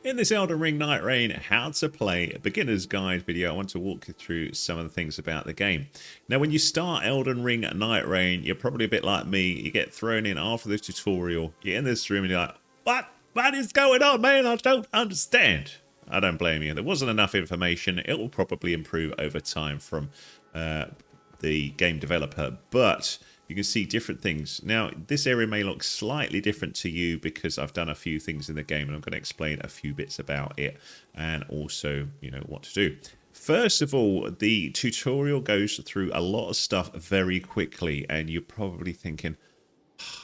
In this Elden Ring Nightreign How to Play a Beginner's Guide video, I want to walk you through some of the things about the game. Now, when you start Elden Ring Nightreign, you're probably a bit like me. You get thrown in after the tutorial, you're in this room and you're like, what? What is going on, man? I don't understand. I don't blame you. There wasn't enough information. It will probably improve over time from the game developer, but you can see different things. Now, this area may look slightly different to you because I've done a few things in the game and I'm going to explain a few bits about it and also, what to do. First of all, the tutorial goes through a lot of stuff very quickly and you're probably thinking,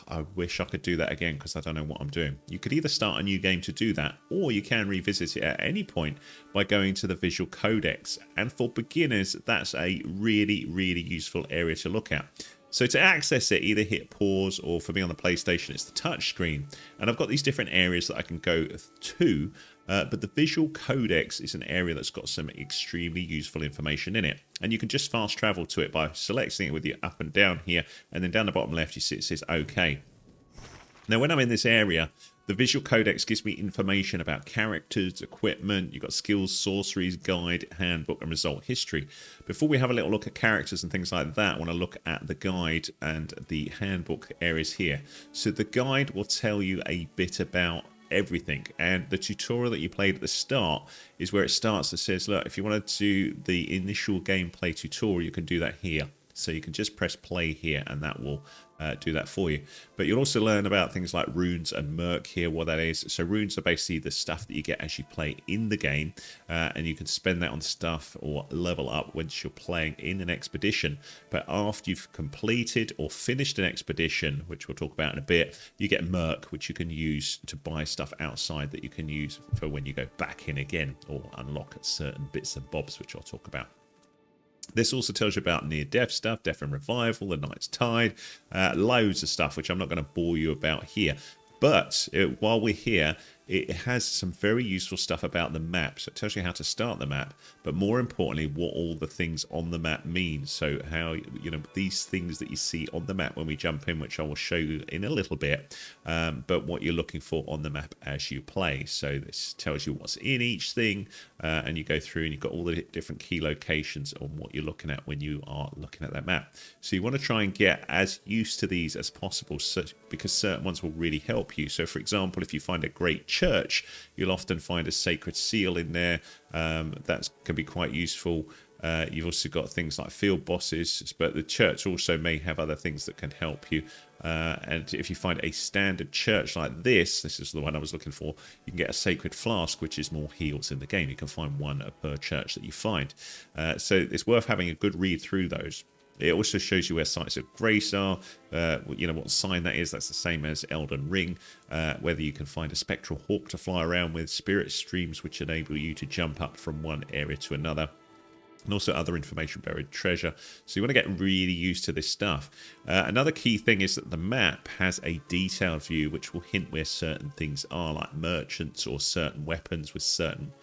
I wish I could do that again because I don't know what I'm doing. You could either start a new game to do that, or you can revisit it at any point by going to the Visual Codex. And for beginners, that's a really, really useful area to look at. So to access it, either hit pause, or for me on the PlayStation, it's the touch screen. And I've got these different areas that I can go to, but the Visual Codex is an area that's got some extremely useful information in it. And you can just fast travel to it by selecting it with your up and down here, and then down the bottom left, you see it says OK. Now, when I'm in this area, the Visual Codex gives me information about characters, equipment, you've got skills, sorceries, guide, handbook, and result history. Before we have a little look at characters and things like that, I want to look at the guide and the handbook areas here. So the guide will tell you a bit about everything, and the tutorial that you played at the start is where it starts. It says, look, if you want to do the initial gameplay tutorial, you can do that here. So you can just press play here and that will do that for you. But you'll also learn about things like runes and merc here, what that is. So runes are basically the stuff that you get as you play in the game, and you can spend that on stuff or level up once you're playing in an expedition. But after you've completed or finished an expedition, which we'll talk about in a bit, you get merc, which you can use to buy stuff outside that you can use for when you go back in again or unlock certain bits and bobs, which I'll talk about. This also tells you about near-death stuff, death and revival, the Knight's Tide, loads of stuff, which I'm not going to bore you about here. But while we're here, it has some very useful stuff about the map. So it tells you how to start the map, but more importantly, what all the things on the map mean. So how, these things that you see on the map when we jump in, which I will show you in a little bit, but what you're looking for on the map as you play. So this tells you what's in each thing, and you go through and you've got all the different key locations on what you're looking at when you are looking at that map. So you want to try and get as used to these as possible, because certain ones will really help you. So for example, if you find a great church, you'll often find a sacred seal in there. That can be quite useful. You've also got things like field bosses, but the church also may have other things that can help you. And if you find a standard church like this is the one I was looking for, you can get a sacred flask, which is more heals in the game. You can find one per church that you find. So it's worth having a good read through those. It also shows you where sites of grace are, what sign that is. That's the same as Elden Ring. Whether you can find a spectral hawk to fly around with, spirit streams which enable you to jump up from one area to another, and also other information, buried treasure. So you want to get really used to this stuff. Another key thing is that the map has a detailed view which will hint where certain things are, like merchants or certain weapons with certain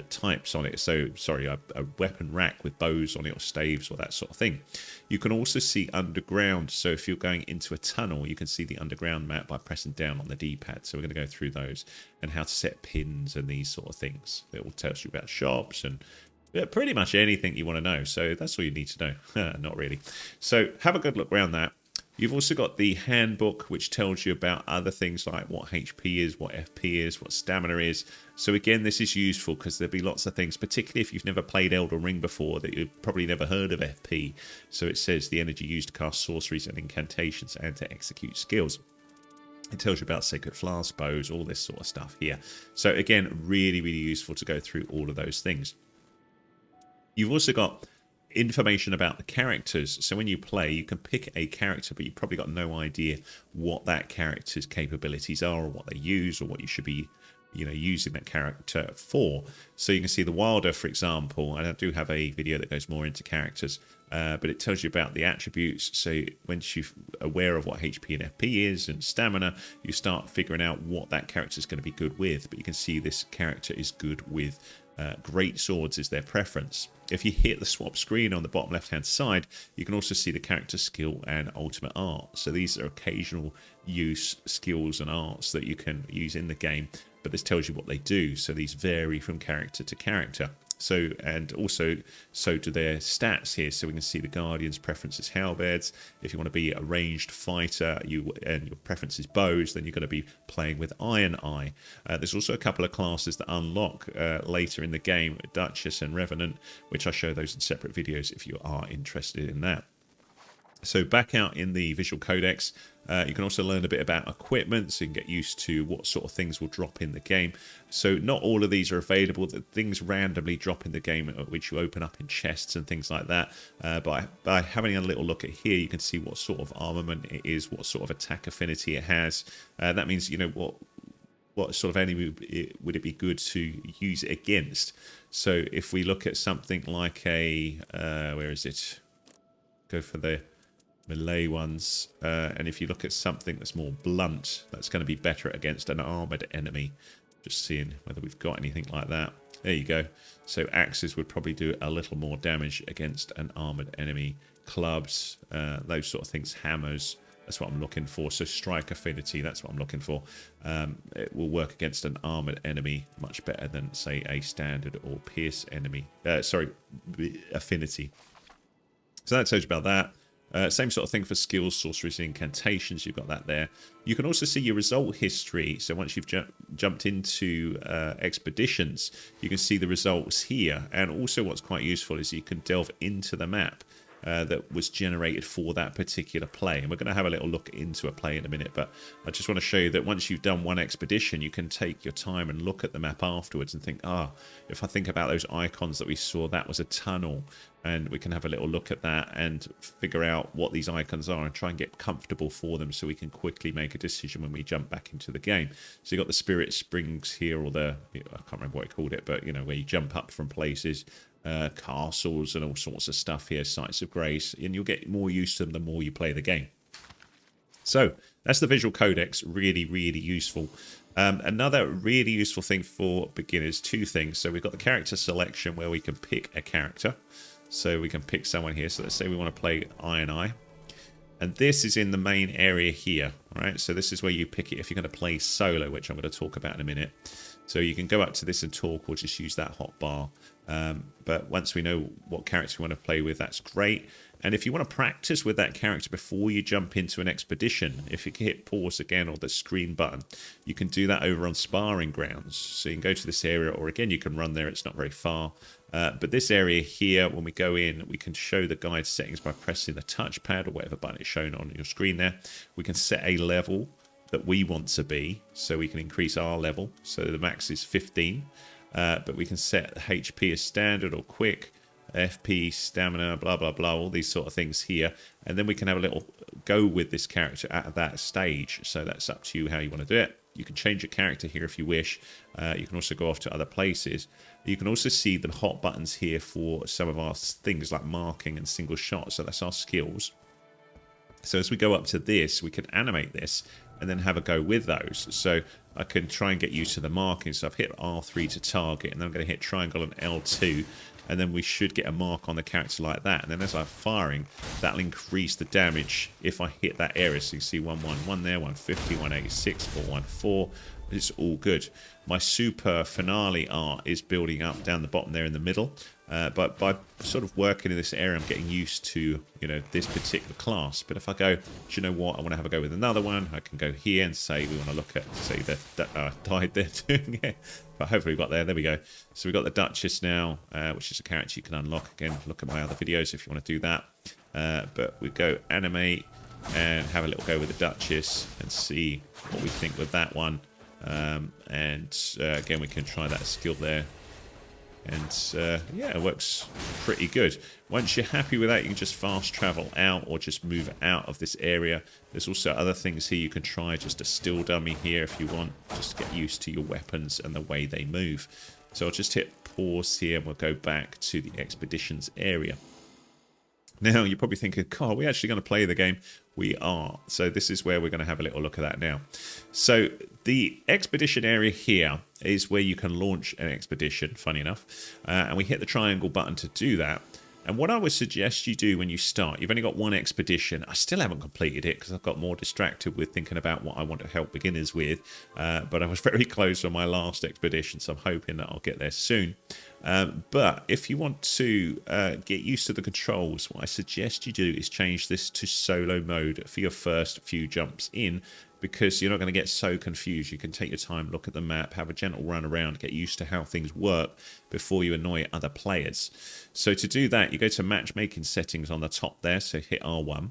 types on it. So sorry, a weapon rack with bows on it or staves or that sort of thing. You can also see underground. So if you're going into a tunnel, you can see the underground map by pressing down on the D-pad. So we're going to go through those and how to set pins and these sort of things. It will tell you about shops and pretty much anything you want to know. So that's all you need to know. Not really. So have a good look around that. You've also got the handbook, which tells you about other things like what HP is, what FP is, what stamina is. So again, this is useful because there'll be lots of things, particularly if you've never played Elden Ring before, that you've probably never heard of FP. So it says the energy used to cast sorceries and incantations and to execute skills. It tells you about sacred flasks, bows, all this sort of stuff here. So again, really, really useful to go through all of those things. You've also got information about the characters. So when you play, you can pick a character, but you've probably got no idea what that character's capabilities are or what they use or what you should be using that character for. So you can see the Wilder, for example, and I do have a video that goes more into characters, but it tells you about the attributes. So once you're aware of what HP and FP is and stamina, you start figuring out what that character is going to be good with. But you can see this character is good with great swords is their preference. If you hit the swap screen on the bottom left hand side, you can also see the character skill and ultimate art. So these are occasional use skills and arts that you can use in the game, but this tells you what they do. So these vary from character to character. So, and also, so do their stats here. So we can see the Guardian's preferences halberds. If you want to be a ranged fighter, and your preference is bows, then you're going to be playing with Iron Eye. There's also a couple of classes that unlock later in the game, Duchess and Revenant, which I show those in separate videos if you are interested in that. So back out in the Visual Codex, you can also learn a bit about equipment, so you can get used to what sort of things will drop in the game. So not all of these are available. Things randomly drop in the game, which you open up in chests and things like that. By having a little look at here, you can see what sort of armament it is, what sort of attack affinity it has. That means, you know, what sort of enemy would it be good to use it against. So if we look at something like a, where is it? Go for the melee ones, and if you look at something that's more blunt, that's going to be better against an armored enemy. Just seeing whether we've got anything like that. There you go. So axes would probably do a little more damage against an armored enemy. Clubs, those sort of things. Hammers, that's what I'm looking for. So strike affinity, that's what I'm looking for. It will work against an armored enemy much better than, say, a standard or pierce enemy. Affinity. So that tells you about that. Same sort of thing for skills, sorceries, and incantations. You've got that there. You can also see your result history. So once you've jumped into expeditions, you can see the results here. And also what's quite useful is you can delve into the map that was generated for that particular play. And we're going to have a little look into a play in a minute, but I just want to show you that once you've done one expedition, you can take your time and look at the map afterwards and think, if I think about those icons that we saw, that was a tunnel. And we can have a little look at that and figure out what these icons are and try and get comfortable for them so we can quickly make a decision when we jump back into the game. So you've got the Spirit Springs here, or I can't remember what I called it, but, you know, where you jump up from places, castles and all sorts of stuff here, sites of grace, and you'll get more used to them the more you play the game. So that's the Visual Codex, really, really useful. Another really useful thing for beginners, two things. So we've got the character selection where we can pick a character. So we can pick someone here. So let's say we want to play Iron Eye. And this is in the main area here. All right, so this is where you pick it if you're going to play solo, which I'm going to talk about in a minute. So you can go up to this and talk, or just use that hot bar. But once we know what character we want to play with, that's great. And if you want to practice with that character before you jump into an expedition, if you can hit pause again or the screen button, you can do that over on Sparring grounds. So you can go to this area, or again, you can run there. It's not very far. But this area here, when we go in, we can show the guide settings by pressing the touchpad or whatever button is shown on your screen there. We can set a level that we want to be, so we can increase our level. So the max is 15, but we can set HP as standard or quick, FP, stamina, blah, blah, blah, all these sort of things here. And then we can have a little go with this character at that stage. So that's up to you how you want to do it. You can change your character here if you wish. You can also go off to other places. You can also see the hot buttons here for some of our things like marking and single shot. So that's our skills. So as we go up to this, we can animate this and then have a go with those. So I can try and get used to the marking. So I've hit R3 to target, and then I'm going to hit triangle and L2. And then we should get a mark on the character like that. And then as I'm firing, that'll increase the damage if I hit that area. So you see 111 there, 150, 186, 414. It's all good. My super finale art is building up down the bottom there in the middle. But by sort of working in this area, I'm getting used to, you know, this particular class. But if I go, do you know what, I want to have a go with another one, I can go here and say we want to look at, say that I died there doing it. But hopefully we got there. There we go. So we've got the Duchess now, which is a character you can unlock. Again, look at my other videos if you want to do that. But we go animate and have a little go with the Duchess and see what we think with that one. Again, we can try that skill there. And yeah, it works pretty good. Once you're happy with that, you can just fast travel out or just move out of this area. There's also other things here you can try, just a still dummy here if you want, just to get used to your weapons and the way they move. So I'll just hit pause here and we'll go back to the expeditions area. Now, you're probably thinking, God, are we actually going to play the game? We are. So this is where we're going to have a little look at that now. So the expedition area here is where you can launch an expedition, funny enough. And we hit the triangle button to do that. And what I would suggest you do when you start, you've only got one expedition. I still haven't completed it because I've got more distracted with thinking about what I want to help beginners with. But I was very close on my last expedition, so I'm hoping that I'll get there soon. But if you want to get used to the controls, what I suggest you do is change this to solo mode for your first few jumps in, because you're not going to get so confused. You can take your time, look at the map, have a gentle run around, get used to how things work before you annoy other players. So to do that, you go to matchmaking settings on the top there, so hit R1.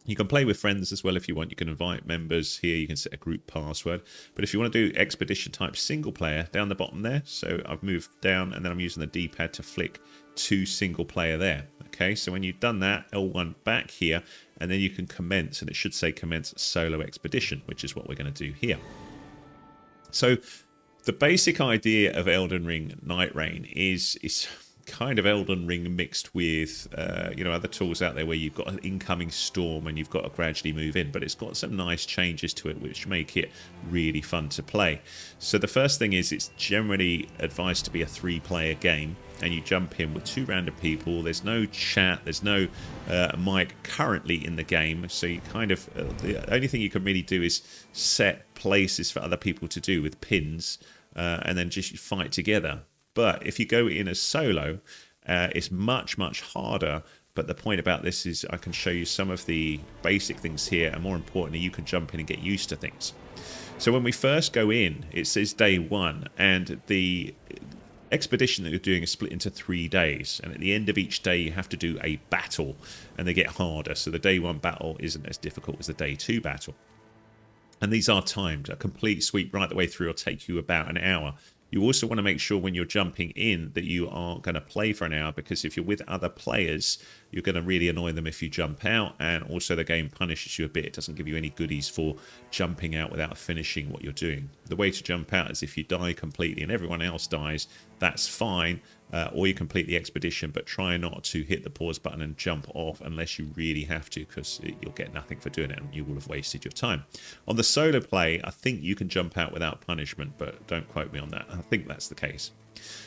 You can play with friends as well if you want. You can invite members here. You can set a group password. But if you want to do expedition type single player, down the bottom there. So I've moved down and then I'm using the D-pad to flick to single player there. Okay, so when you've done that, L1 back here, and then you can commence, and it should say commence solo expedition, which is what we're going to do here. So the basic idea of Elden Ring Nightreign is kind of Elden Ring mixed with other tools out there where you've got an incoming storm and you've got to gradually move in, but it's got some nice changes to it which make it really fun to play. So the first thing is, it's generally advised to be a 3-player game, and you jump in with 2 random people. There's no chat, there's no mic currently in the game, so you kind of the only thing you can really do is set places for other people to do with pins, and then just fight together. But if you go in as solo, it's much, much harder. But the point about this is I can show you some of the basic things here, and more importantly, you can jump in and get used to things. So when we first go in, it says day 1, and the expedition that you're doing is split into 3 days. And at the end of each day, you have to do a battle, and they get harder. So the day 1 battle isn't as difficult as the day 2 battle. And these are timed. A complete sweep right the way through will take you about an hour. You also want to make sure when you're jumping in that you are going to play for an hour, because if you're with other players, you're going to really annoy them if you jump out, and also the game punishes you a bit. It doesn't give you any goodies for jumping out without finishing what you're doing. The way to jump out is if you die completely and everyone else dies, that's fine, or you complete the expedition, but try not to hit the pause button and jump off unless you really have to, because you'll get nothing for doing it and you will have wasted your time. On the solo play, I think you can jump out without punishment, but don't quote me on that. I think that's the case.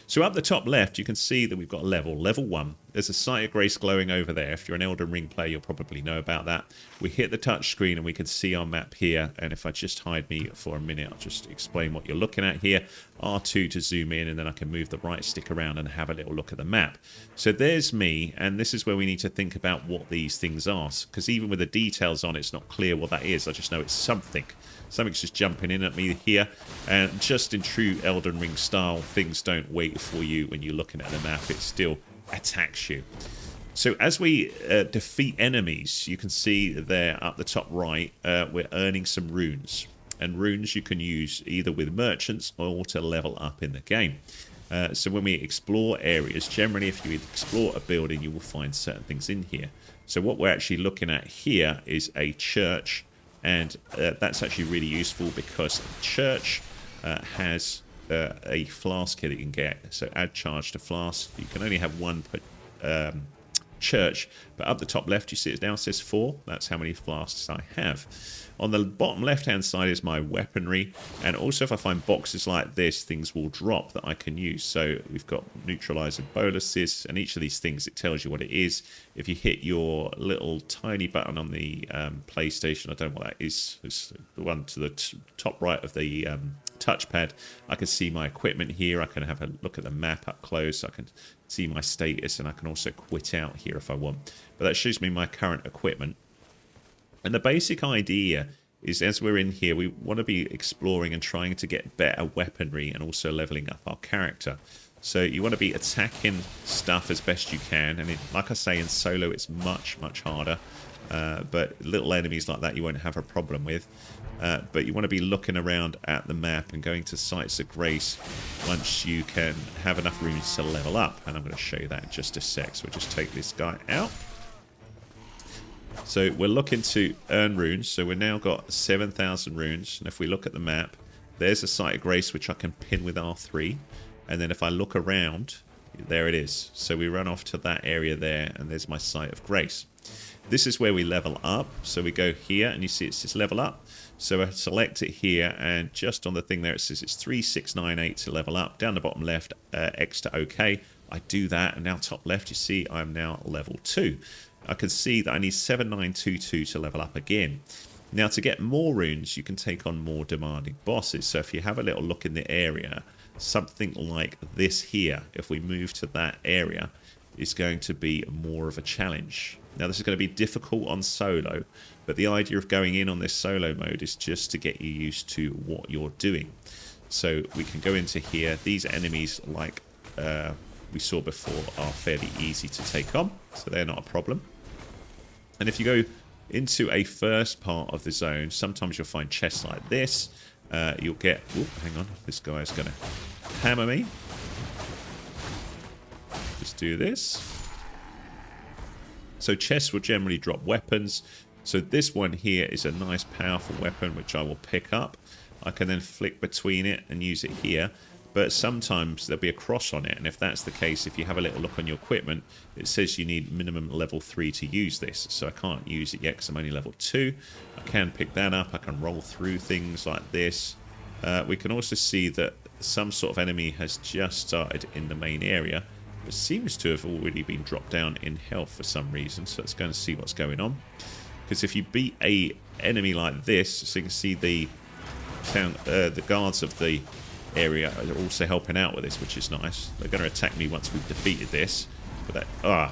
So up the top left, you can see that we've got level 1. There's a Sight of Grace glowing over there. If you're an Elden Ring player, you'll probably know about that. We hit the touch screen and we can see our map here. And if I just hide me for a minute, I'll just explain what you're looking at here. R2 to zoom in, and then I can move the right stick around and have a little look at the map. So there's me, and this is where we need to think about what these things are, because even with the details on, it's not clear what that is. I just know it's something. Something's just jumping in at me here, and just in true Elden Ring style, things don't wait for you when you're looking at the map. It still attacks you. So as we defeat enemies, you can see there up the top right, we're earning some runes. And runes you can use either with merchants or to level up in the game. So when we explore areas, generally if you explore a building, you will find certain things in here. So what we're actually looking at here is a church. And that's actually really useful because church has a flask here that you can get. So add charge to flask. You can only have one per church, but up the top left you see it now says 4. That's how many flasks I have. On the bottom left hand side is my weaponry, and also if I find boxes like this, things will drop that I can use. So we've got neutralizer boluses, and each of these things, it tells you what it is. If you hit your little tiny button on the PlayStation, I don't know what that is, it's the one to the top right of the touchpad, I can see my equipment here. I can have a look at the map up close. I can see my status, and I can also quit out here if I want. But that shows me my current equipment. And the basic idea is, as we're in here, we want to be exploring and trying to get better weaponry and also leveling up our character. So you want to be attacking stuff as best you can. And like I say, in solo, it's much, much harder. But little enemies like that you won't have a problem with. But you want to be looking around at the map and going to sites of grace once you can have enough runes to level up. And I'm going to show you that in just a sec. So we'll just take this guy out. So we're looking to earn runes. So we've now got 7,000 runes. And if we look at the map, there's a Sight of Grace which I can pin with R3. And then if I look around, there it is. So we run off to that area there, and there's my Sight of Grace. This is where we level up. So we go here, and you see it says level up. So I select it here, and just on the thing there it says it's 3698 to level up. Down the bottom left, X to OK. I do that, and now top left, you see I'm now level 2. I can see that I need 7922 to level up again. Now, to get more runes, you can take on more demanding bosses. So if you have a little look in the area, something like this here, if we move to that area, is going to be more of a challenge. Now, this is going to be difficult on solo, but the idea of going in on this solo mode is just to get you used to what you're doing. So we can go into here. These enemies, like we saw before, are fairly easy to take on, so they're not a problem. And if you go into a first part of the zone, sometimes you'll find chests like this. You'll get... Oh, hang on. This guy is going to hammer me. Just do this. So chests will generally drop weapons. So this one here is a nice, powerful weapon, which I will pick up. I can then flick between it and use it here. But sometimes there'll be a cross on it, and if that's the case, if you have a little look on your equipment, it says you need minimum level 3 to use this. So I can't use it yet because I'm only level 2. I can pick that up. I can roll through things like this. We can also see that some sort of enemy has just started in the main area. It seems to have already been dropped down in health for some reason, so let's go and see what's going on. Because if you beat a enemy like this, so you can see the guards of the area are also helping out with this, which is nice. They're going to attack me once we've defeated this. But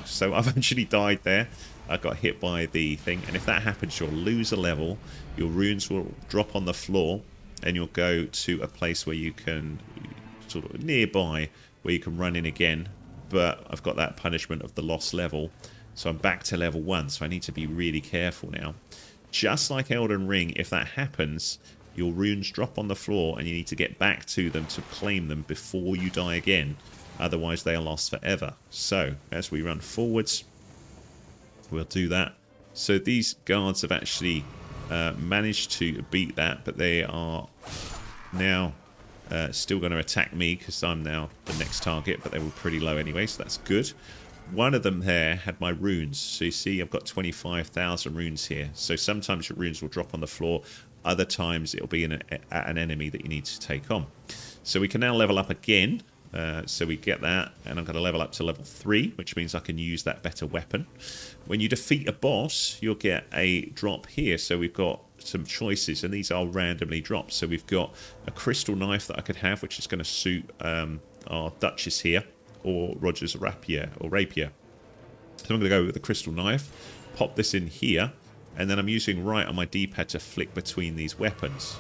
so I've actually died there. I got hit by the thing, and if that happens, you'll lose a level. Your runes will drop on the floor, and you'll go to a place where you can sort of nearby, where you can run in again. But I've got that punishment of the lost level, so I'm back to level 1. So I need to be really careful now. Just like Elden Ring, if that happens, your runes drop on the floor and you need to get back to them to claim them before you die again. Otherwise, they are lost forever. So, as we run forwards, we'll do that. So these guards have actually managed to beat that, but they are now still going to attack me because I'm now the next target, but they were pretty low anyway, so that's good. One of them there had my runes. So you see I've got 25,000 runes here. So sometimes your runes will drop on the floor. Other times it'll be at an enemy that you need to take on. So we can now level up again. So we get that, and I'm going to level up to level 3, which means I can use that better weapon. When you defeat a boss, you'll get a drop here. So we've got some choices, and these are randomly dropped. So we've got a crystal knife that I could have, which is going to suit our Duchess here, or Roger's rapier. So I'm going to go with the crystal knife, pop this in here, and then I'm using right on my D-pad to flick between these weapons.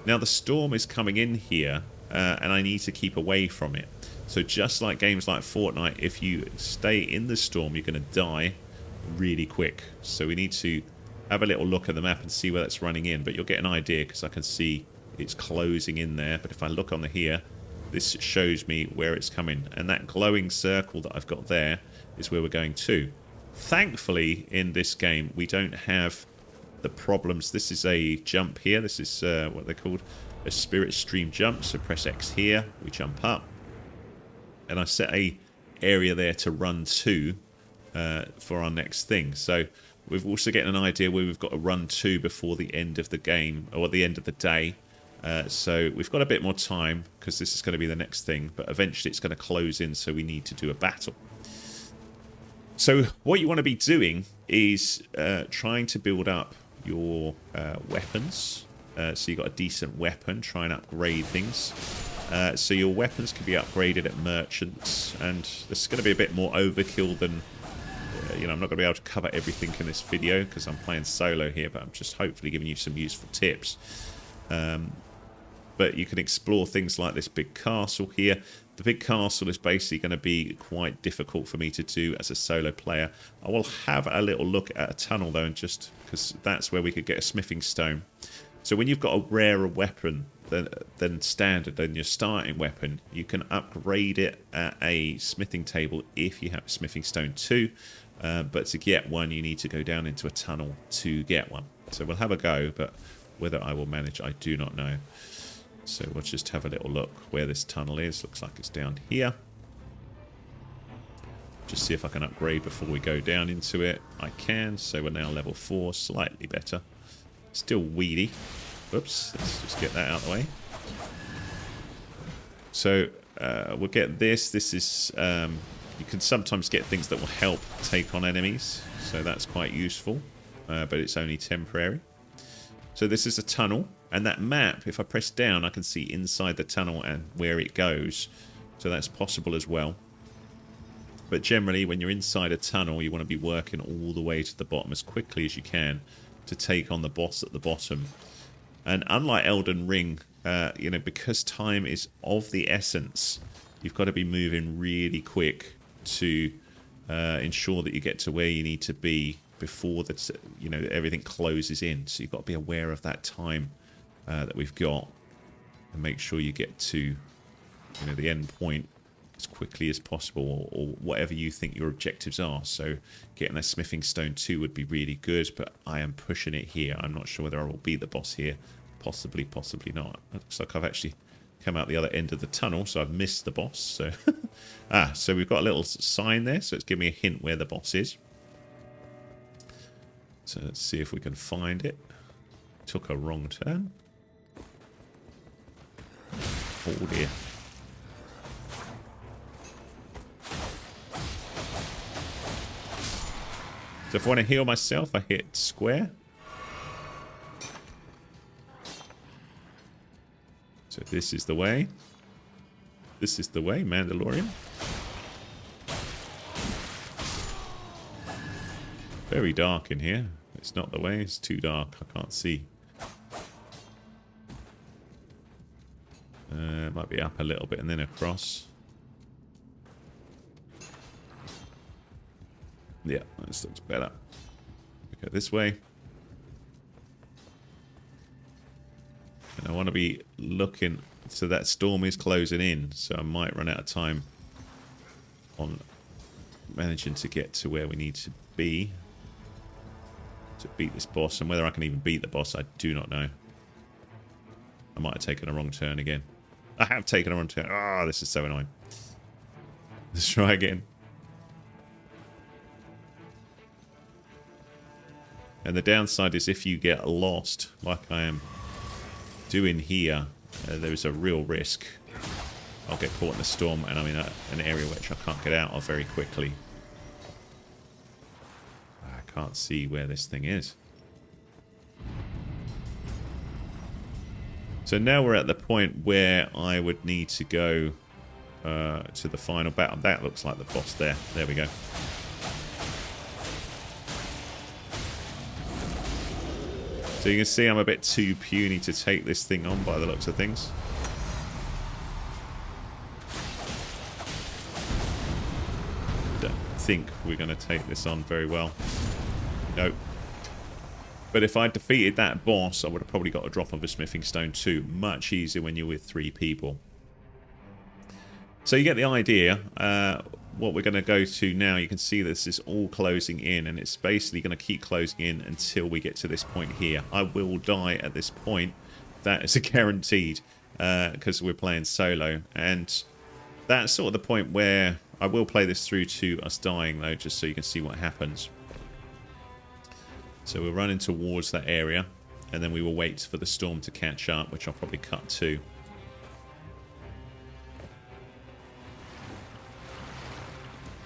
Now the storm is coming in here, and I need to keep away from it. So just like games like Fortnite, if you stay in the storm, you're going to die really quick. So we need to have a little look at the map and see where that's running in. But you'll get an idea because I can see it's closing in there. But if I look on the here, this shows me where it's coming. And that glowing circle that I've got there is where we're going to. Thankfully, in this game, we don't have the problems. This is a jump here. This is what they're called a Spiritstream jump. So press X here. We jump up. And I set a area there to run to for our next thing. So we've also getting an idea where we've got to run to before the end of the game, or at the end of the day. So we've got a bit more time because this is going to be the next thing. But eventually it's going to close in, so we need to do a battle. So what you want to be doing is trying to build up your weapons. So you've got a decent weapon, try and upgrade things. So your weapons can be upgraded at merchants, and this is going to be a bit more overkill than, I'm not going to be able to cover everything in this video because I'm playing solo here, but I'm just hopefully giving you some useful tips. But you can explore things like this big castle here. The big castle is basically going to be quite difficult for me to do as a solo player. I will have a little look at a tunnel though, and just because that's where we could get a smithing stone. So when you've got a rarer weapon than standard, than your starting weapon, you can upgrade it at a smithing table if you have a smithing stone too. But to get one, you need to go down into a tunnel to get one. So we'll have a go, but whether I will manage, I do not know. So we'll just have a little look where this tunnel is. Looks like it's down here. Just see if I can upgrade before we go down into it. I can, so we're now level 4, slightly better. Still weedy. Oops, let's just get that out of the way. So we'll get this. This is You can sometimes get things that will help take on enemies, so that's quite useful, but it's only temporary. So this is a tunnel, and that map, if I press down, I can see inside the tunnel and where it goes, so that's possible as well. But generally, when you're inside a tunnel, you want to be working all the way to the bottom as quickly as you can to take on the boss at the bottom. And unlike Elden Ring, you know, because time is of the essence, you've got to be moving really quick to ensure that you get to where you need to be before that, you know, everything closes in. So you've got to be aware of that time that we've got, and make sure you get to, you know, the end point as quickly as possible, or whatever you think your objectives are. So getting a smithing stone 2 would be really good, but I am pushing it here. I'm not sure whether I will beat the boss here. Possibly, possibly not. It looks like I've actually come out the other end of the tunnel, so I've missed the boss. So so we've got a little sign there, so it's giving me a hint where the boss is. So let's see if we can find it. Took a wrong turn. Oh dear. So if I want to heal myself, I hit square. So this is the way. This is the way, Mandalorian. Very dark in here. It's not the way, it's too dark. I can't see. It might be up a little bit and then across. Yeah, this looks better. Go this way. And I want to be looking, so that storm is closing in, so I might run out of time on managing to get to where we need to be to beat this boss. And whether I can even beat the boss, I do not know. I might have taken a wrong turn again. I have taken a wrong turn. Oh, this is so annoying. Let's try again. And the downside is if you get lost, like I am doing here, there is a real risk I'll get caught in the storm, and I'm in an area which I can't get out of very quickly. I can't see where this thing is. So now we're at the point where I would need to go to the final battle. That looks like the boss there. There we go. So you can see I'm a bit too puny to take this thing on by the looks of things. Don't think we're going to take this on very well. Nope. But if I defeated that boss, I would have probably got a drop of a smithing stone too. Much easier when you're with 3 people. So you get the idea. What we're going to go to now, you can see this is all closing in, and it's basically going to keep closing in until we get to this point here. I will die at this point. That is a guaranteed, because we're playing solo, and that's sort of the point where I will play this through to us dying, though, just so you can see what happens. So we're running towards that area, and then we will wait for the storm to catch up, which I'll probably cut to.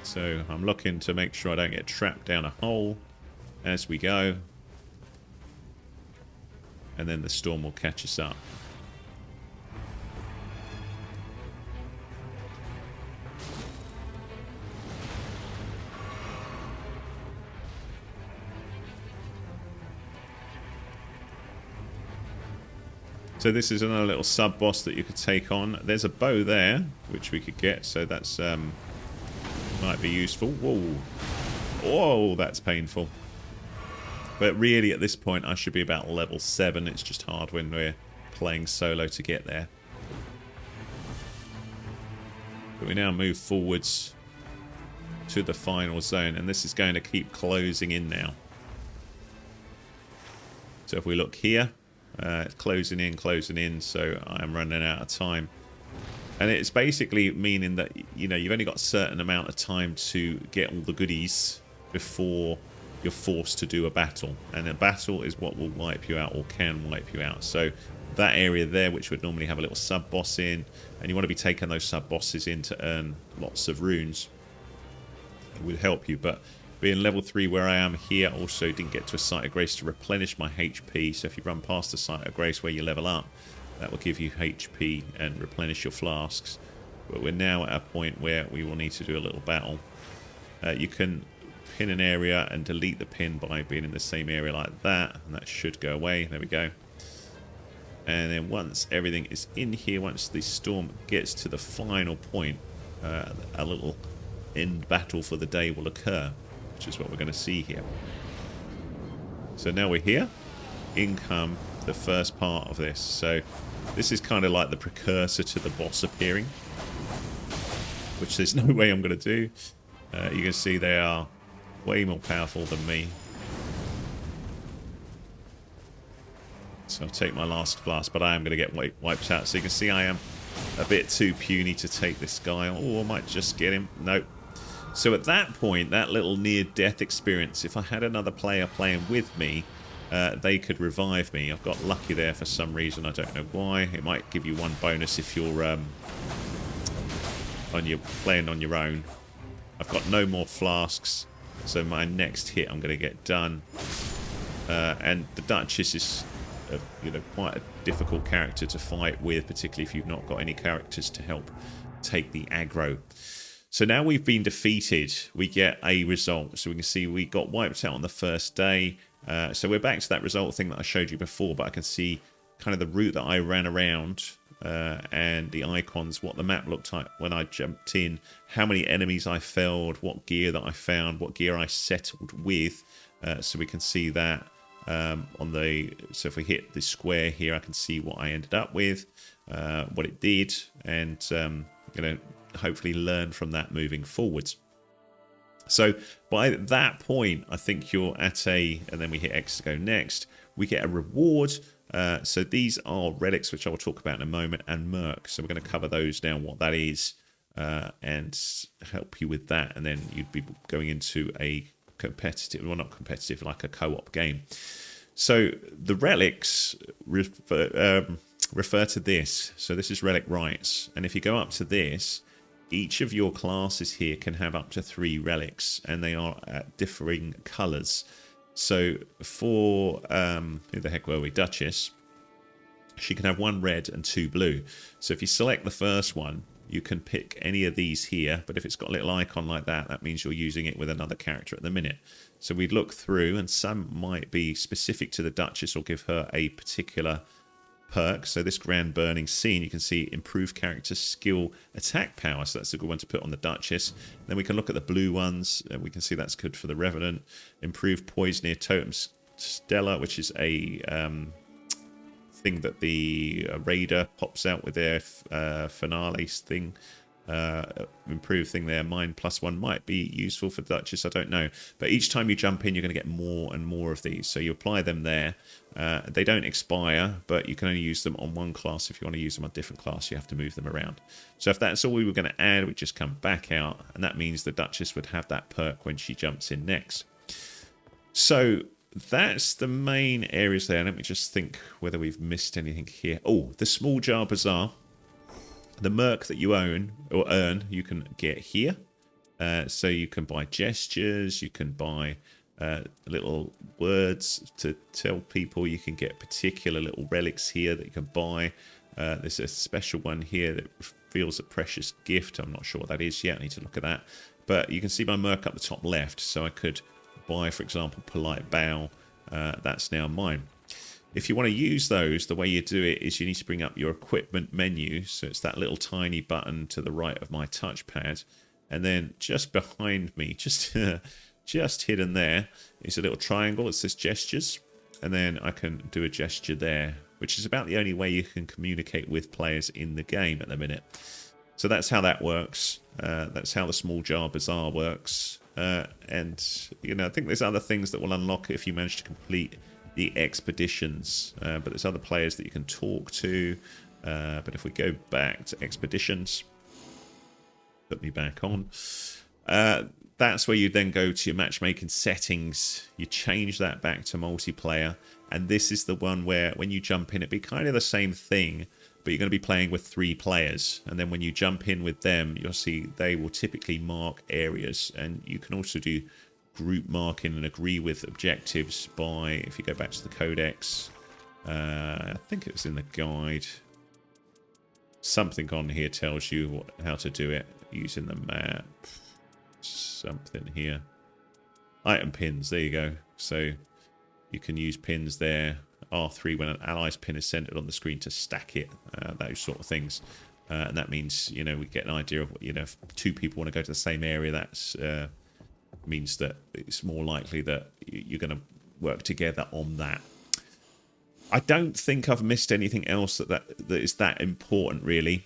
So I'm looking to make sure I don't get trapped down a hole as we go. And then the storm will catch us up. So this is another little sub-boss that you could take on. There's a bow there, which we could get, so that's might be useful. Whoa. Whoa, that's painful. But really, at this point, I should be about level 7. It's just hard when we're playing solo to get there. But we now move forwards to the final zone, and this is going to keep closing in now. So if we look here, it's closing in, so I'm running out of time. And it's basically meaning that, you know, you've only got a certain amount of time to get all the goodies before you're forced to do a battle. And a battle is what will wipe you out, or can wipe you out. So that area there, which would normally have a little sub-boss in, and you want to be taking those sub-bosses in to earn lots of runes. would help you. But being level 3 where I am here, also didn't get to a Site of Grace to replenish my HP. So if you run past the Site of Grace where you level up, that will give you HP and replenish your flasks. But we're now at a point where we will need to do a little battle. You can pin an area and delete the pin by being in the same area like that, and that should go away. There we go. And then once everything is in here, once the storm gets to the final point, a little end battle for the day will occur, which is what we're going to see here. So now we're here. In come the first part of this. So this is kind of like the precursor to the boss appearing, which there's no way I'm going to do. You can see they are way more powerful than me. So I'll take my last flask, but I am going to get wiped out. So you can see I am a bit too puny to take this guy. Oh, I might just get him. Nope. So at that point, that little near-death experience, if I had another player playing with me, they could revive me. I've got lucky there for some reason. I don't know why. It might give you one bonus if you're playing on your own. I've got no more flasks, so my next hit I'm going to get done. And the Duchess is quite a difficult character to fight with, particularly if you've not got any characters to help take the aggro. So now we've been defeated, we get a result. So we can see we got wiped out on the first day. So we're back to that result thing that I showed you before, but I can see kind of the route that I ran around and the icons, what the map looked like when I jumped in, how many enemies I felled, what gear that I found, what gear I settled with. So we can see that on the... So if we hit the square here, I can see what I ended up with, what it did, and hopefully learn from that moving forwards. So by that point, I think you're at a... And then we hit X to go next. We get a reward. So these are relics, which I will talk about in a moment, and Merc. So we're going to cover those now, what that is, and help you with that. And then you'd be going into a competitive, well, not competitive, like a co-op game. So the relics refer to this. So this is Relic Rites. And if you go up to this, each of your classes here can have up to 3 relics, and they are at differing colours. So for, who the heck were we, Duchess, she can have 1 red and 2 blue. So if you select the first one, you can pick any of these here, but if it's got a little icon like that, that means you're using it with another character at the minute. So we'd look through, and some might be specific to the Duchess or give her a particular perk. So this Grand Burning Scene, you can see improved character skill attack power, so that's a good one to put on the Duchess. Then we can look at the blue ones, and we can see that's good for the Revenant. Improved Poisoneer Totem Stella, which is a thing that the Raider pops out with their finale thing. Improved thing there. Mine +1 might be useful for Duchess, I don't know. But each time you jump in, you're going to get more and more of these. So you apply them there. They don't expire, but you can only use them on one class. If you want to use them on a different class, you have to move them around. So if that's all we were going to add, we'd just come back out, and that means the Duchess would have that perk when she jumps in next. So that's the main areas there. Let me just think whether we've missed anything here. Oh, the Small Jar Bazaar. The Merc that you own or earn, you can get here. So you can buy gestures, you can buy little words to tell people. You can get particular little relics here that you can buy. There's a special one here that reveals a precious gift. I'm not sure what that is yet. I need to look at that. But you can see my Merc up the top left. So I could buy, for example, Polite Bow. That's now mine. If you want to use those, the way you do it is you need to bring up your equipment menu. So it's that little tiny button to the right of my touchpad. And then just behind me, just hidden there, is a little triangle. It says gestures. And then I can do a gesture there, which is about the only way you can communicate with players in the game at the minute. So that's how that works. That's how the Small Jar Bazaar works. And, I think there's other things that will unlock it if you manage to complete the expeditions, but there's other players that you can talk to. But if we go back to expeditions, put me back on, that's where you then go to your matchmaking settings. You change that back to multiplayer, and this is the one where when you jump in, it'd be kind of the same thing, but you're going to be playing with 3 players. And then when you jump in with them, you'll see they will typically mark areas. And you can also do group marking and agree with objectives by, if you go back to the Codex, I think it was in the guide. Something on here tells you how to do it using the map. Something here. Item pins, there you go. So you can use pins there. R3 when an ally's pin is centered on the screen to stack it, those sort of things. And that means, you know, we get an idea of, you know, if 2 people want to go to the same area, that's means that it's more likely that you're going to work together on that. I don't think I've missed anything else that is that important, really.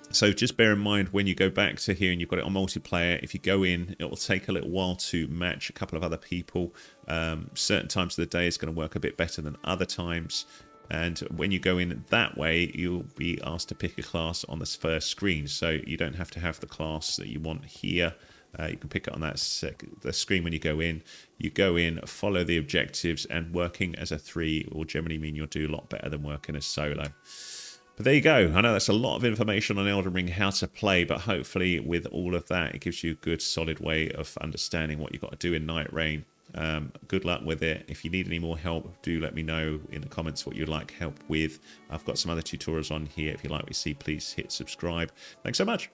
So just bear in mind when you go back to here and you've got it on multiplayer, if you go in, it will take a little while to match a couple of other people. Certain times of the day is going to work a bit better than other times. And when you go in that way, you'll be asked to pick a class on this first screen. So you don't have to have the class that you want here. You can pick it on that the screen when you go in. You go in, follow the objectives, and working as a 3 will generally mean you'll do a lot better than working as solo. But there you go. I know that's a lot of information on Elden Ring, how to play, but hopefully with all of that, it gives you a good, solid way of understanding what you've got to do in Nightreign. Good luck with it. If you need any more help, do let me know in the comments what you'd like help with. I've got some other tutorials on here. If you like what you see, please hit subscribe. Thanks so much.